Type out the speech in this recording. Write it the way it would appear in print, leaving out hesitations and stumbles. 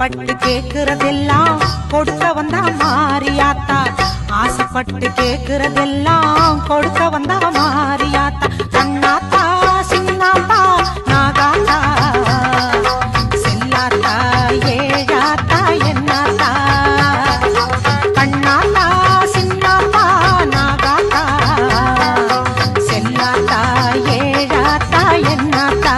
ஆசைப்பட்டு கேக்குறதெல்லாம் கொடுக்க வந்தா மாரியாத்தா. ஆசைப்பட்டு கேக்குறதெல்லாம் கொடுக்க வந்தா மாரியாத்தா. கண்ணாத்தா சின்னாத்தா நாகாத்தா செல்லாத்தா ஏழாத்தா என்னாத்தா. கண்ணாத்தா சின்னாத்தா நாகாத்தா செல்லாத்தா ஏழாத்தா என்னாத்தா.